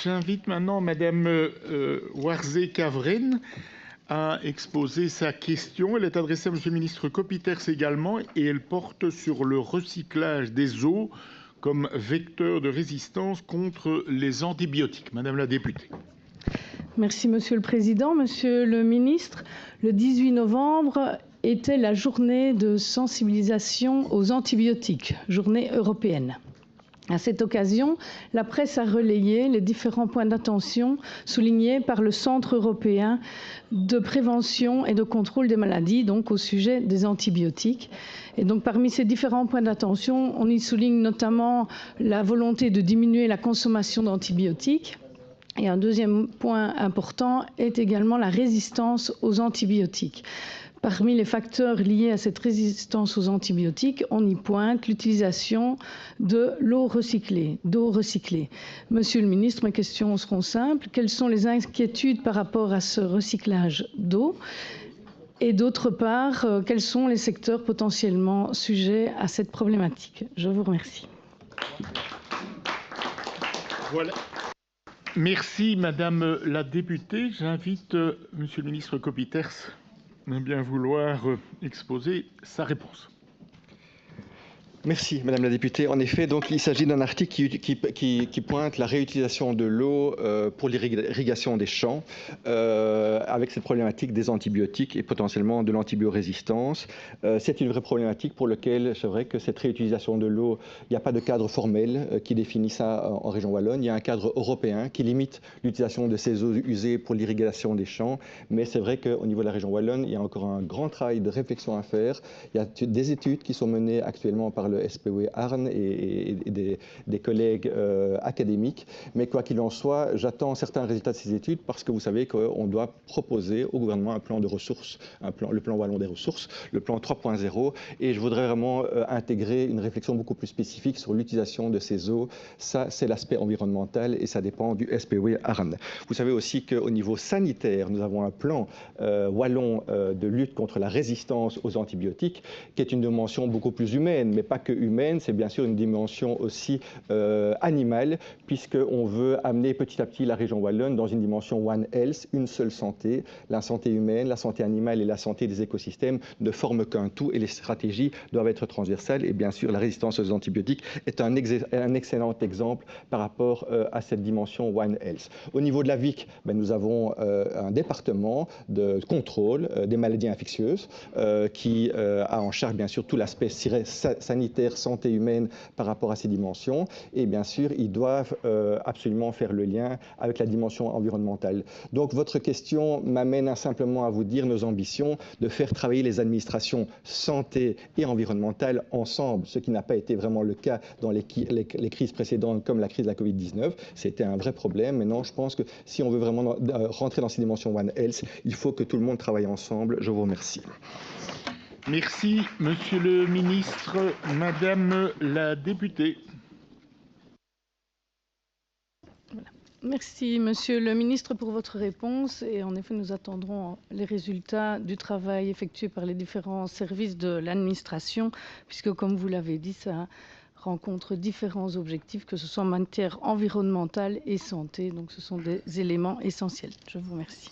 J'invite maintenant Madame Warzé-Cavren à exposer sa question. Elle est adressée à Monsieur le ministre Copiters également et elle porte sur le recyclage des eaux comme vecteur de résistance contre les antibiotiques. Madame la députée. Merci Monsieur le Président. Monsieur le ministre, le 18 novembre était la journée de sensibilisation aux antibiotiques, journée européenne. À cette occasion, la presse a relayé les différents points d'attention soulignés par le Centre européen de prévention et de contrôle des maladies, donc au sujet des antibiotiques. Et donc parmi ces différents points d'attention, on y souligne notamment la volonté de diminuer la consommation d'antibiotiques. Et un deuxième point important est également la résistance aux antibiotiques. Parmi les facteurs liés à cette résistance aux antibiotiques, on y pointe l'utilisation de l'eau recyclée, Monsieur le ministre, mes questions seront simples. Quelles sont les inquiétudes par rapport à ce recyclage d'eau? Et d'autre part, quels sont les secteurs potentiellement sujets à cette problématique? Je vous remercie. Voilà. Merci Madame la députée. J'invite Monsieur le ministre Copiters à bien vouloir exposer sa réponse. Merci Madame la députée. En effet, donc, il s'agit d'un article qui pointe la réutilisation de l'eau pour l'irrigation des champs avec cette problématique des antibiotiques et potentiellement de l'antibiorésistance. C'est une vraie problématique pour laquelle c'est vrai que cette réutilisation de l'eau, il n'y a pas de cadre formel qui définit ça en région Wallonne. Il y a un cadre européen qui limite l'utilisation de ces eaux usées pour l'irrigation des champs. Mais c'est vrai qu'au niveau de la région Wallonne, il y a encore un grand travail de réflexion à faire. Il y a des études qui sont menées actuellement par le SPW Arn et des collègues académiques. Mais quoi qu'il en soit, j'attends certains résultats de ces études parce que vous savez qu'on doit proposer au gouvernement un plan de ressources, le plan Wallon des ressources, le plan 3.0. Et je voudrais vraiment intégrer une réflexion beaucoup plus spécifique sur l'utilisation de ces eaux. Ça, c'est l'aspect environnemental et ça dépend du SPW Arn. Vous savez aussi qu'au niveau sanitaire, nous avons un plan Wallon de lutte contre la résistance aux antibiotiques qui est une dimension beaucoup plus humaine, mais pas que humaine, c'est bien sûr une dimension aussi animale, puisqu'on veut amener petit à petit la région Wallonne dans une dimension One Health, une seule santé. La santé humaine, la santé animale et la santé des écosystèmes ne forment qu'un tout et les stratégies doivent être transversales. Et bien sûr, la résistance aux antibiotiques est un excellent exemple par rapport à cette dimension One Health. Au niveau de la VIC, nous avons un département de contrôle des maladies infectieuses qui a en charge bien sûr tout l'aspect sanitaire, santé humaine par rapport à ces dimensions. Et bien sûr, ils doivent absolument faire le lien avec la dimension environnementale. Donc votre question m'amène simplement à vous dire nos ambitions de faire travailler les administrations santé et environnementale ensemble, ce qui n'a pas été vraiment le cas dans les crises précédentes comme la crise de la Covid-19. C'était un vrai problème. Maintenant, je pense que si on veut vraiment rentrer dans ces dimensions One Health, il faut que tout le monde travaille ensemble. Je vous remercie. Merci, Monsieur le ministre. Madame la députée. Merci, Monsieur le ministre, pour votre réponse. Et en effet, nous attendrons les résultats du travail effectué par les différents services de l'administration, puisque, comme vous l'avez dit, ça rencontre différents objectifs, que ce soit en matière environnementale et santé. Donc, ce sont des éléments essentiels. Je vous remercie.